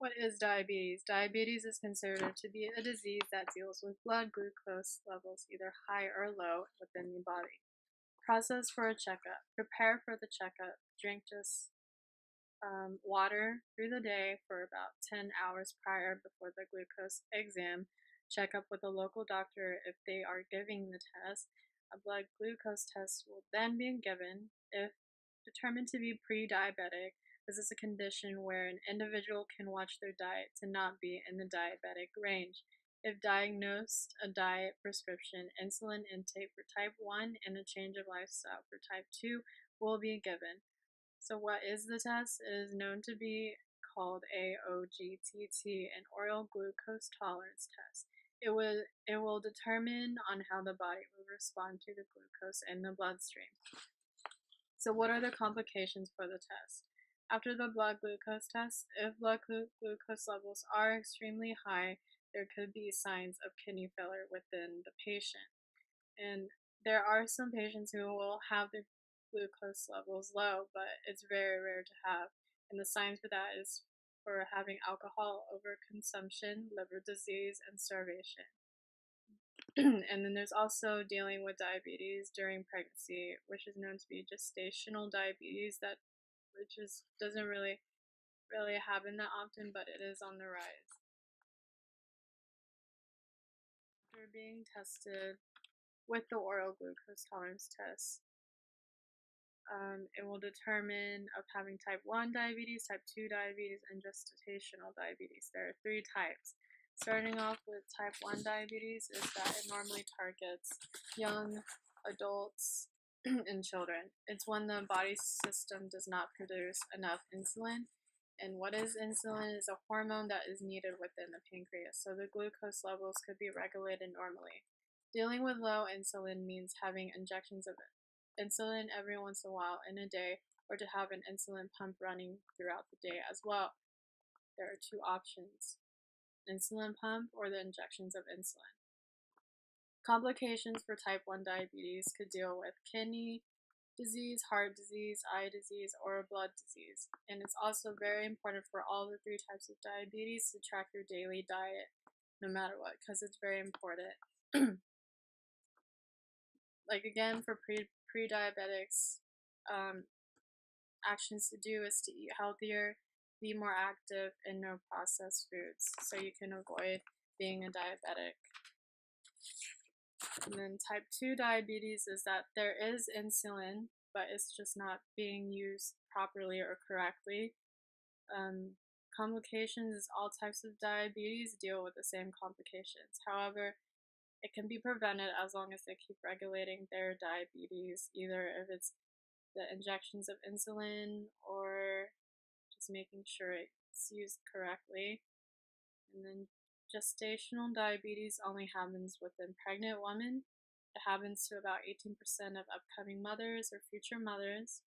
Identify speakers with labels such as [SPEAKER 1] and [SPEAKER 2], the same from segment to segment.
[SPEAKER 1] What is diabetes? Diabetes is considered to be a disease that deals with blood glucose levels either high or low within the body. Process for a checkup. Prepare for the checkup. Drink just water through the day for about 10 hours prior before the glucose exam. Check up with a local doctor if they are giving the test. A blood glucose test will then be given. If determined to be pre-diabetic, this is a condition where an individual can watch their diet to not be in the diabetic range. If diagnosed, a diet prescription, insulin intake for type 1, and a change of lifestyle for type 2 will be given. So what is the test? It is known to be called AOGTT, an oral glucose tolerance test. It will determine on how the body will respond to the glucose in the bloodstream. So what are the complications for the test? After the blood glucose test, if blood glucose levels are extremely high, there could be signs of kidney failure within the patient. And there are some patients who will have their glucose levels low, but it's very rare to have. And the signs for that is for having alcohol overconsumption, liver disease, and starvation. And then there's also dealing with diabetes during pregnancy, which is known to be gestational diabetes, doesn't really happen that often, but it is on the rise. After being tested with the oral glucose tolerance test, it will determine of having type 1 diabetes, type 2 diabetes, and gestational diabetes. There are 3 types. Starting off with type 1 diabetes is that it normally targets young adults and children. It's when the body system does not produce enough insulin. And what is insulin is a hormone that is needed within the pancreas, so the glucose levels could be regulated normally. Dealing with low insulin means having injections of insulin every once in a while in a day, or to have an insulin pump running throughout the day as well. There are 2 options: insulin pump or the injections of insulin. Complications for type 1 diabetes could deal with kidney disease, heart disease, eye disease, or blood disease. And it's also very important for all the 3 types of diabetes to track your daily diet no matter what, because it's very important. Like again, for pre-diabetics, actions to do is to eat healthier, be more active, and no processed foods, so you can avoid being a diabetic. And then type 2 diabetes is that there is insulin, but it's just not being used properly or correctly. Complications is all types of diabetes deal with the same complications. However, it can be prevented as long as they keep regulating their diabetes, either if it's the injections of insulin or just making sure it's used correctly. And then gestational diabetes only happens within pregnant women. It happens to about 18% of upcoming mothers or future mothers.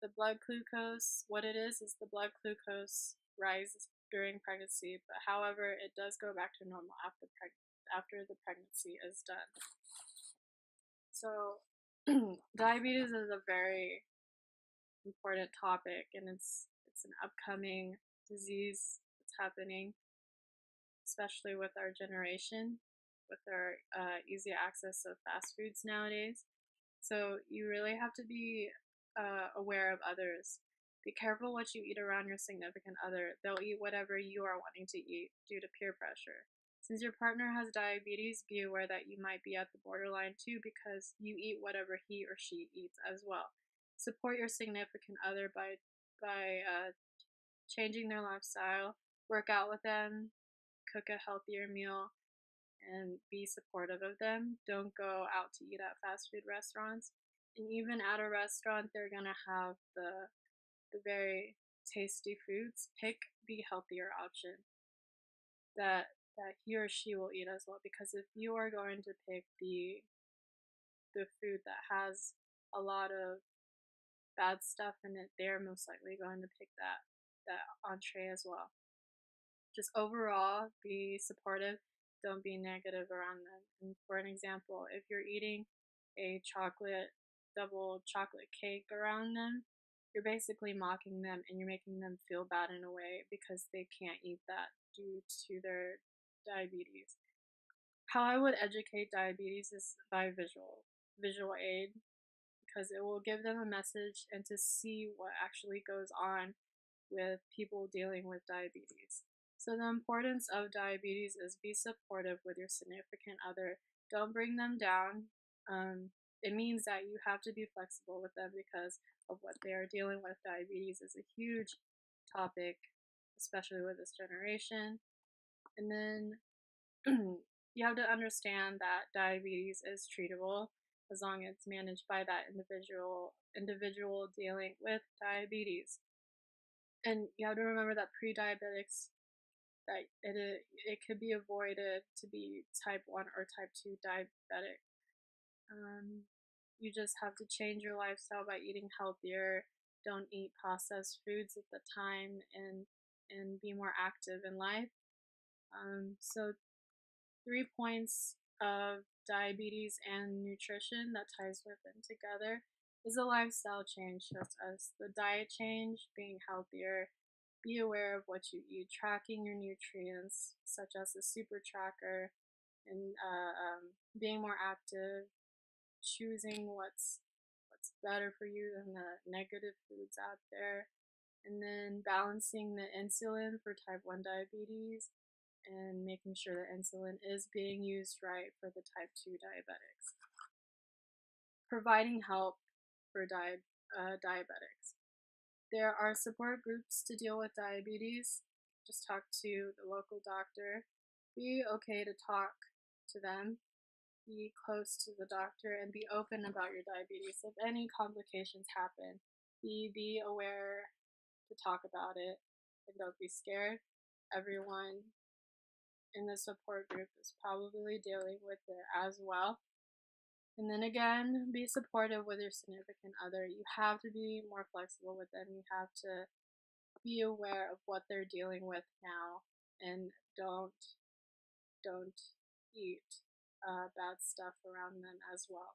[SPEAKER 1] The blood glucose, what it is the blood glucose rises during pregnancy, but however, it does go back to normal after the pregnancy is done. So, diabetes is a very important topic, and it's an upcoming disease that's happening, especially with our generation, with our easy access of fast foods nowadays. So you really have to be aware of others. Be careful what you eat around your significant other. They'll eat whatever you are wanting to eat due to peer pressure. Since your partner has diabetes, be aware that you might be at the borderline too, because you eat whatever he or she eats as well. Support your significant other by changing their lifestyle, work out with them, cook a healthier meal, and be supportive of them. Don't go out to eat at fast food restaurants. And even at a restaurant, they're gonna have the very tasty foods. Pick the healthier option that he or she will eat as well. Because if you are going to pick the food that has a lot of bad stuff in it, they're most likely going to pick that entree as well. Just overall, be supportive. Don't be negative around them. And for an example, if you're eating a double chocolate cake around them, you're basically mocking them and you're making them feel bad in a way because they can't eat that due to their diabetes. How I would educate diabetes is by visual aid, because it will give them a message and to see what actually goes on with people dealing with diabetes. So the importance of diabetes is be supportive with your significant other. Don't bring them down. It means that you have to be flexible with them because of what they are dealing with. Diabetes is a huge topic, especially with this generation. And then you have to understand that diabetes is treatable as long as it's managed by that individual dealing with diabetes. And you have to remember that pre-diabetics, that it could be avoided to be type 1 or type 2 diabetic. You just have to change your lifestyle by eating healthier. Don't eat processed foods at the time, and be more active in life. So 3 points of diabetes and nutrition that ties with them together is a lifestyle change, such as the diet change, being healthier, be aware of what you eat, tracking your nutrients, such as the super tracker, and being more active, choosing what's better for you than the negative foods out there, and then balancing the insulin for type 1 diabetes and making sure that insulin is being used right for the type 2 diabetics. Providing help for diabetics. There are support groups to deal with diabetes. Just talk to the local doctor. Be okay to talk to them. Be close to the doctor and be open about your diabetes. If any complications happen, be aware to talk about it and don't be scared. Everyone in the support group is probably dealing with it as well. And then again, be supportive with your significant other. You have to be more flexible with them. You have to be aware of what they're dealing with now, and don't eat bad stuff around them as well.